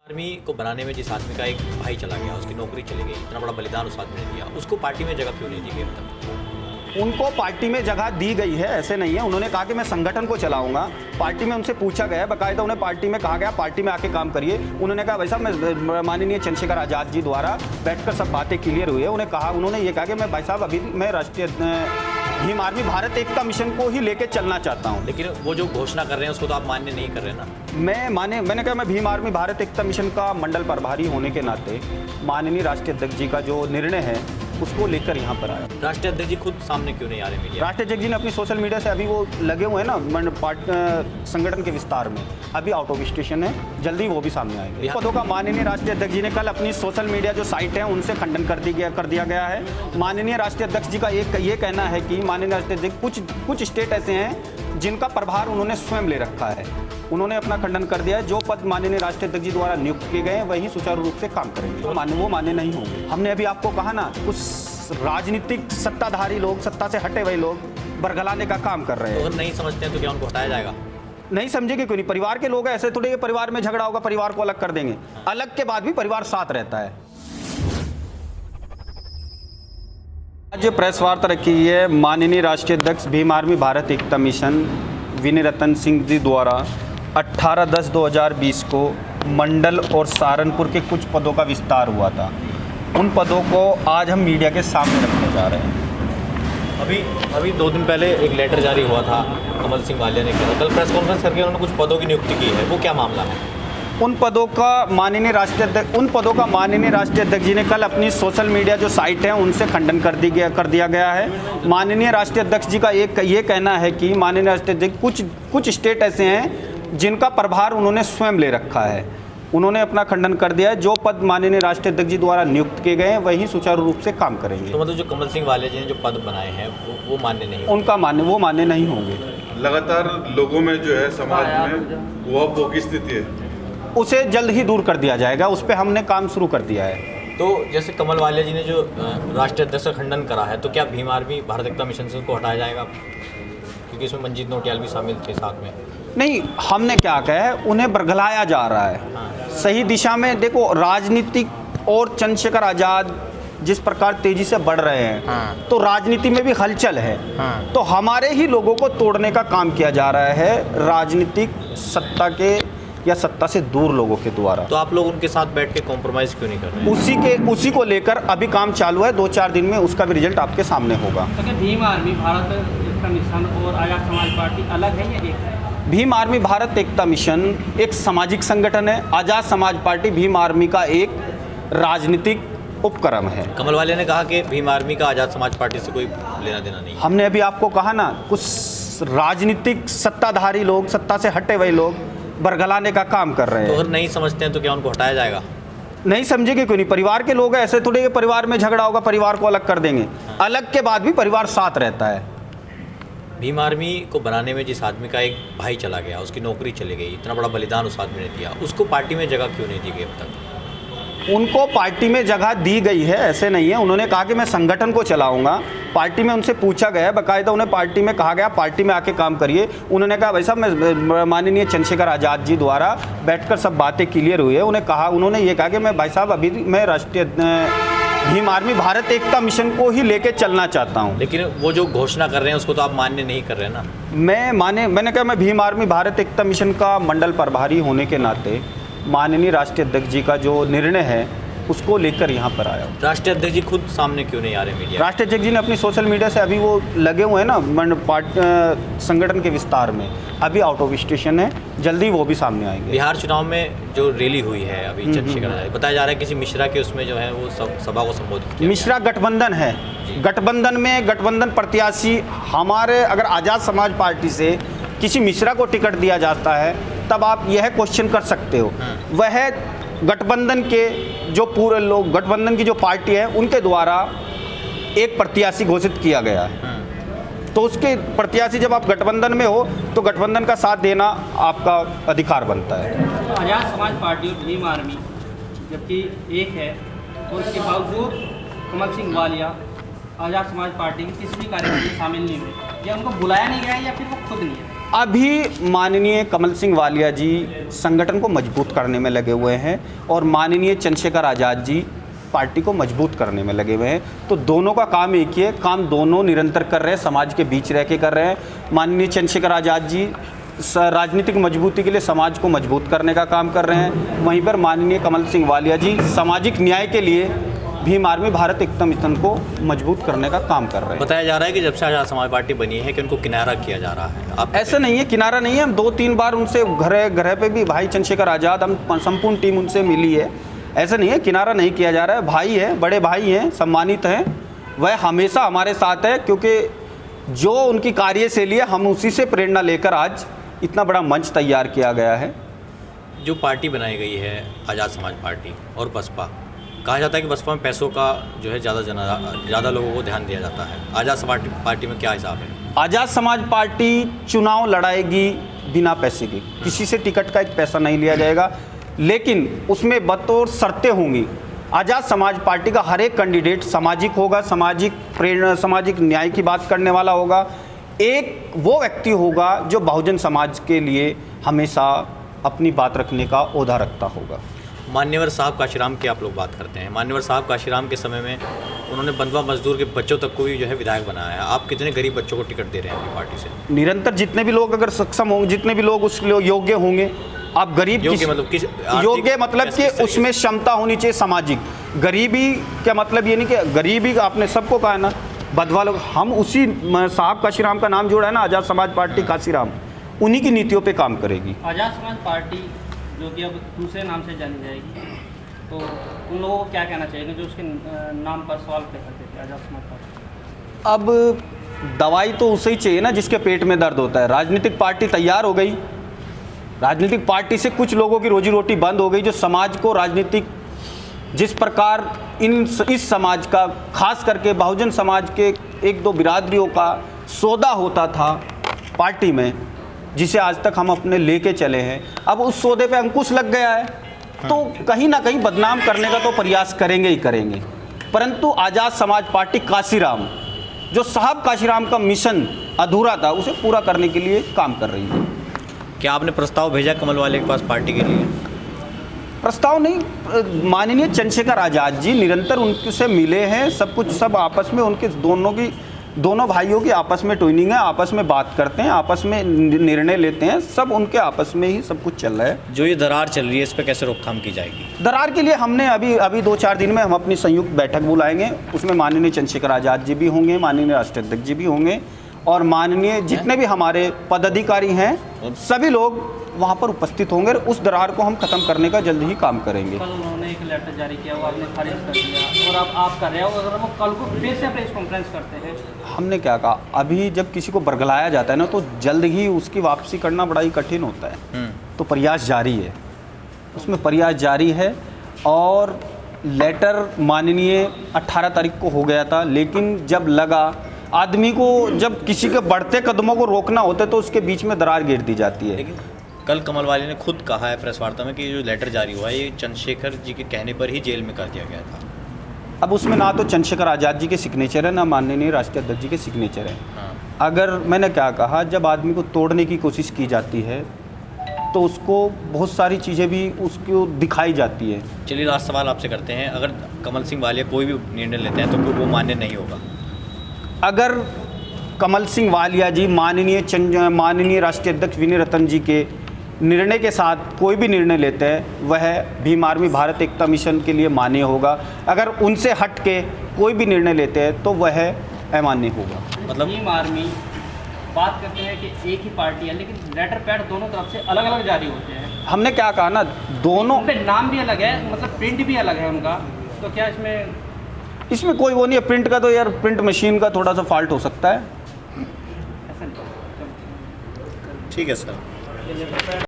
Army को बनाने में जिस आदमी का एक भाई चला गया, उसकी नौकरी चली गई, इतना बड़ा बलिदान उस आदमी ने दिया, उसको पार्टी में जगह क्यों नहीं दी गई अब तक? उनको पार्टी में जगह दी गई है, ऐसे नहीं है। उन्होंने कहा कि मैं संगठन को चलाऊंगा। पार्टी में उनसे पूछा गया, बाकायदा उन्हें पार्टी में कहा गया पार्टी में आके काम करिए। उन्होंने कहा भाई साहब मैं माननीय चंद्रशेखर आज़ाद जी द्वारा बैठकर सब बातें क्लियर हुई है। उन्होंने ये कहा कि मैं भाई साहब अभी मैं राष्ट्रीय भीम आर्मी भारत एकता मिशन को ही लेके चलना चाहता हूँ। लेकिन वो जो घोषणा कर रहे हैं उसको तो आप मान्य नहीं कर रहे ना? मैंने कहा मैं भीम आर्मी भारत एकता मिशन का मंडल प्रभारी होने के नाते माननीय राष्ट्रीय अध्यक्ष जी का जो निर्णय है उसको लेकर यहाँ पर आया। राष्ट्रीय अध्यक्ष जी खुद सामने क्यों नहीं आ रहे मीडिया? राष्ट्रीय अध्यक्ष जी ने अपनी सोशल मीडिया से अभी वो लगे हुए हैं ना संगठन के विस्तार में, अभी आउट ऑफ स्टेशन है, जल्दी वो भी सामने आएंगे। पदों का माननीय राष्ट्रीय अध्यक्ष जी ने कल अपनी सोशल मीडिया जो साइट है उनसे खंडन कर दिया गया है। माननीय राष्ट्रीय अध्यक्ष जी का ये कहना है कि माननीय राष्ट्रीय अध्यक्ष कुछ स्टेट ऐसे हैं जिनका प्रभार उन्होंने स्वयं ले रखा है। उन्होंने अपना खंडन कर दिया है। जो पद माननीय राष्ट्रीय अध्यक्ष जी द्वारा नियुक्त किए गए हैं वही सुचारू रूप से काम करेंगे, वो मान्य नहीं होंगे। हमने अभी आपको कहा ना, कुछ राजनीतिक सत्ताधारी लोग, सत्ता से हटे हुए लोग बरगलाने का काम कर रहे हैं। अगर नहीं समझते हैं तो क्या उनको हटाया जाएगा? नहीं समझेंगे क्यों नहीं? परिवार के लोग हैं, ऐसे थोड़ी परिवार में झगड़ा होगा परिवार को अलग कर देंगे। अलग के बाद भी परिवार साथ रहता है। आज प्रेस वार्ता रखी है माननीय राष्ट्रीय अध्यक्ष भीम आर्मी भारत एकता मिशन विनय रतन सिंह जी द्वारा 18/10/2020 को मंडल और सहारनपुर के कुछ पदों का विस्तार हुआ था। उन पदों को आज हम मीडिया के सामने रखने जा रहे हैं। अभी 2 दिन पहले एक लेटर जारी हुआ था, कमल सिंह वालिया ने किया। कल प्रेस कॉन्फ्रेंस करके उन्होंने कुछ पदों की नियुक्ति की है, वो क्या मामला है? उन पदों का माननीय राष्ट्रीय अध्यक्ष जी ने कल अपनी सोशल मीडिया जो साइट है उनसे खंडन कर दिया गया है। माननीय राष्ट्रीय अध्यक्ष जी का ये कहना है कि माननीय राष्ट्रीय अध्यक्ष कुछ स्टेट ऐसे हैं जिनका प्रभार उन्होंने स्वयं ले रखा है। उन्होंने अपना खंडन कर दिया है। जो पद माननीय राष्ट्रीय अध्यक्ष जी द्वारा नियुक्त किए गए हैं वही सुचारू रूप से काम करेंगे। तो मतलब जो कमल सिंह वालिया जी ने जो पद बनाए हैं वो मान्य नहीं, वो मान्य नहीं होंगे। लगातार लोगों में जो है समाज में वो की स्थिति है, उसे जल्द ही दूर कर दिया जाएगा। उस पर हमने काम शुरू कर दिया है। तो जैसे कमल वालिया जी ने जो राष्ट्रीय अध्यक्ष का खंडन करा है, तो क्या भीम आर्मी भारत एकता मिशन से उनको हटाया जाएगा? क्योंकि इसमें मंजीत नौटियाल भी शामिल थे साथ में। नहीं, हमने क्या कहा है, उन्हें बरगलाया जा रहा है सही दिशा में। देखो, राजनीतिक और चंद्रशेखर आज़ाद जिस प्रकार तेजी से बढ़ रहे हैं तो राजनीति में भी हलचल है। तो हमारे ही लोगों को तोड़ने का काम किया जा रहा है राजनीतिक सत्ता के या सत्ता से दूर लोगों के द्वारा। तो आप लोग उनके साथ बैठ के कॉम्प्रोमाइज़ क्यों नहीं कर रहे? उसी को लेकर अभी काम चालू है। 2-4 दिन में उसका भी रिजल्ट आपके सामने होगा। तो क्या भीम आर्मी भारत एकता मिशन और आज़ाद समाज पार्टी अलग है या एक है? भीम आर्मी भारत एकता मिशन एक सामाजिक संगठन है। आज़ाद समाज पार्टी भीम आर्मी का एक राजनीतिक उपक्रम है। कमल वालिया ने कहा कि भीम आर्मी का आज़ाद समाज पार्टी से कोई लेना देना नहीं। हमने अभी आपको कहा ना, कुछ राजनीतिक सत्ताधारी लोग, सत्ता से हटे हुए लोग बरगलाने का काम कर रहे हैं। तो अगर नहीं समझते हैं तो क्या उनको हटाया जाएगा? नहीं समझेंगे क्यों नहीं? परिवार के लोग हैं, ऐसे थोड़ी परिवार में झगड़ा होगा परिवार को अलग कर देंगे। अलग के बाद भी परिवार साथ रहता है। भीम आर्मी को बनाने में जिस आदमी का एक भाई चला गया, उसकी नौकरी चली गई, इतना बड़ा बलिदान उस आदमी ने दिया, उसको पार्टी में जगह क्यों नहीं दी गई अब तक? उनको पार्टी में जगह दी गई है, ऐसे नहीं है। उन्होंने कहा कि मैं संगठन को चलाऊंगा। पार्टी में उनसे पूछा गया, बाकायदा उन्हें पार्टी में कहा गया पार्टी में आके काम करिए। उन्होंने कहा भाई साहब मैं माननीय चंद्रशेखर आज़ाद जी द्वारा बैठकर सब बातें क्लियर हुई है। उन्होंने ये कहा कि मैं भाई साहब अभी मैं राष्ट्रीय भीम आर्मी भारत एकता मिशन को ही लेके चलना चाहता हूँ। लेकिन वो जो घोषणा कर रहे हैं उसको तो आप मान्य नहीं कर रहे ना? मैंने कहा मैं भीम आर्मी भारत एकता मिशन का मंडल प्रभारी होने के नाते माननीय राष्ट्रीय अध्यक्ष जी का जो निर्णय है उसको लेकर यहाँ पर आया हूँ। राष्ट्रीय अध्यक्ष जी खुद सामने क्यों नहीं आ रहे मीडिया? राष्ट्रीय अध्यक्ष जी ने अपनी सोशल मीडिया से अभी वो लगे हुए हैं ना संगठन के विस्तार में, अभी आउट ऑफ स्टेशन है, जल्दी वो भी सामने आएंगे। बिहार चुनाव में जो रैली हुई है अभी चंद्रशेखर, बताया जा रहा है किसी मिश्रा के उसमें जो है वो सभा को संबोधित किया। मिश्रा गठबंधन है। गठबंधन प्रत्याशी हमारे, अगर आज़ाद समाज पार्टी से किसी मिश्रा को टिकट दिया जाता है तब आप यह क्वेश्चन कर सकते हो। वह गठबंधन के जो पूरे लोग, गठबंधन की जो पार्टी है उनके द्वारा एक प्रत्याशी घोषित किया गया है। तो उसके प्रत्याशी जब आप गठबंधन में हो तो गठबंधन का साथ देना आपका अधिकार बनता है। तो आज़ाद समाज पार्टी और भीम आर्मी जबकि एक है, और इसके बावजूद कमल सिंह वालिया आज़ाद समाज पार्टी के किसी भी कार्यक्रम में शामिल नहीं हुए, या उनको बुलाया नहीं गया या फिर वो खुद नहीं है? अभी माननीय कमल सिंह वालिया जी संगठन को मजबूत करने में लगे हुए हैं और माननीय चंद्रशेखर आज़ाद जी पार्टी को मजबूत करने में लगे हुए हैं। तो दोनों का काम एक ही है, काम दोनों निरंतर कर रहे हैं, समाज के बीच रह के कर रहे हैं। माननीय चंद्रशेखर आज़ाद जी राजनीतिक मजबूती के लिए समाज को मजबूत करने का काम कर रहे हैं, वहीं पर माननीय कमल सिंह वालिया जी सामाजिक न्याय के लिए भीम आर्मी भारत एकता मिशन को मजबूत करने का काम कर रहे हैं। बताया जा रहा है कि जब से आज़ाद समाज पार्टी बनी है कि उनको किनारा किया जा रहा है। आप ऐसा नहीं है, किनारा नहीं है। हम 2-3 बार उनसे घर पे भी भाई चंद्रशेखर आज़ाद, हम संपूर्ण टीम उनसे मिली है। ऐसा नहीं है, किनारा नहीं किया जा रहा है। भाई है, बड़े भाई हैं, सम्मानित हैं, वह हमेशा हमारे साथ है, क्योंकि जो उनकी कार्यशैली है हम उसी से प्रेरणा लेकर आज इतना बड़ा मंच तैयार किया गया है। जो पार्टी बनाई गई है आज़ाद समाज पार्टी और बसपा, कहा जाता है कि बसपा में पैसों का जो है ज़्यादा लोगों को ध्यान दिया जाता है। आज़ाद समाज पार्टी में क्या हिसाब है? आज़ाद समाज पार्टी चुनाव लड़ाएगी बिना पैसे के, किसी से टिकट का एक पैसा नहीं लिया जाएगा, लेकिन उसमें बतौर शर्तें होंगी। आज़ाद समाज पार्टी का हर एक कैंडिडेट सामाजिक होगा, सामाजिक प्रेरणा, सामाजिक न्याय की बात करने वाला होगा। एक वो व्यक्ति होगा जो बहुजन समाज के लिए हमेशा अपनी बात रखने का ओहदा रखता होगा। मान्यवर साहब काशीराम की आप लोग बात करते हैं। मान्यवर साहब काशीराम के समय में उन्होंने बंधुआ मजदूर के बच्चों तक को भी जो है विधायक बनाया है। आप कितने गरीब बच्चों को टिकट दे रहे हैं अपनी पार्टी से? निरंतर जितने भी लोग अगर सक्षम होंगे, जितने भी लोग उस योग्य होंगे, आप गरीब योग्य मतलब किस योग्य मतलब कि उसमें क्षमता होनी चाहिए सामाजिक। गरीबी क्या मतलब ये नहीं कि गरीबी आपने सबको कहा है ना, बदवा लोग, हम उसी साहब काशीराम का नाम जोड़ा है ना, आज़ाद समाज पार्टी काशीराम, उन्हीं की नीतियों पे काम करेगी। आज़ाद समाज पार्टी जो कि अब दूसरे नाम से जानी जाएगी, तो उन लोगों को क्या कहना चाहिए जो उसके नाम पर सवाल खड़े करते थे आज़ाद समाज पार्टी? अब दवाई तो उसे ही चाहिए ना जिसके पेट में दर्द होता है। राजनीतिक पार्टी तैयार हो गई, राजनीतिक पार्टी से कुछ लोगों की रोजी रोटी बंद हो गई, जो समाज को राजनीतिक जिस प्रकार इस समाज का, खास करके बहुजन समाज के 1-2 बिरादरियों का सौदा होता था पार्टी में, जिसे आज तक हम अपने लेके चले हैं, अब उस सौदे पे अंकुश लग गया है, तो कहीं ना कहीं बदनाम करने का तो प्रयास करेंगे ही करेंगे। परंतु आज़ाद समाज पार्टी काशीराम, जो साहब काशीराम का मिशन अधूरा था, उसे पूरा करने के लिए काम कर रही है। क्या आपने प्रस्ताव भेजा कमल वाले के पास पार्टी के लिए? प्रस्ताव नहीं, माननीय चंद्रशेखर आज़ाद जी निरंतर उनसे मिले हैं, सब कुछ, सब आपस में उनके दोनों भाइयों की आपस में ट्विनिंग है, आपस में बात करते हैं, आपस में निर्णय लेते हैं, सब उनके आपस में ही सब कुछ चल रहा है। जो ये दरार चल रही है, इस पर कैसे रोकथाम की जाएगी? दरार के लिए हमने अभी 2-4 दिन में हम अपनी संयुक्त बैठक बुलाएंगे। उसमें माननीय चंद्रशेखर आज़ाद जी भी होंगे, माननीय राष्ट्रीय अध्यक्ष जी भी होंगे, और माननीय जितने भी हमारे पदाधिकारी हैं सभी लोग वहाँ पर उपस्थित होंगे। उस दरार को हम खत्म करने का जल्द ही काम करेंगे। कल उन्होंने एक लेटर जारी किया, वो आपने खारिज कर दिया, और अब आप कर रहे हो, अगर वो कल को फिर से प्रेस कॉन्फ्रेंस करते हैं? हमने क्या कहा, अभी जब किसी को बरगलाया जाता है ना, तो जल्द ही उसकी वापसी करना बड़ा ही कठिन होता है। तो प्रयास जारी है, उसमें प्रयास जारी है। और लेटर माननीय 18 तारीख को हो गया था, लेकिन जब लगा आदमी को, जब किसी के बढ़ते कदमों को रोकना होता है तो उसके बीच में दरार गिर दी जाती है। लेकिन कल कमल वाले ने खुद कहा है प्रेस वार्ता में कि जो लेटर जारी हुआ है, ये चंद्रशेखर जी के कहने पर ही जेल में कर दिया गया था। अब उसमें ना तो चंद्रशेखर आज़ाद जी के सिग्नेचर है, ना माननीय राष्ट्रीय अध्यक्ष जी के सिग्नेचर है। अगर मैंने क्या कहा, जब आदमी को तोड़ने की कोशिश की जाती है तो उसको बहुत सारी चीज़ें भी उसको दिखाई जाती है। चलिए लास्ट सवाल आपसे करते हैं, अगर कमल सिंह वालिया कोई भी निर्णय लेते हैं तो वो मान्य नहीं होगा? अगर कमल सिंह वालिया जी माननीय राष्ट्रीय अध्यक्ष विनय रतन जी के निर्णय के साथ कोई भी निर्णय लेते हैं, वह भीम आर्मी भारत एकता मिशन के लिए मान्य होगा। अगर उनसे हट के कोई भी निर्णय लेते हैं तो वह अमान्य होगा। मतलब भीम आर्मी बात करते हैं कि एक ही पार्टी है, लेकिन लेटर पैड दोनों तरफ से अलग अलग जारी होते हैं। हमने क्या कहा ना, दोनों उनपे नाम भी अलग है, मतलब प्रिंट भी अलग है उनका, तो क्या इसमें कोई वो नहीं है। प्रिंट का तो यार, प्रिंट मशीन का थोड़ा सा फॉल्ट हो सकता है। ऐसा नहीं? ठीक है सर।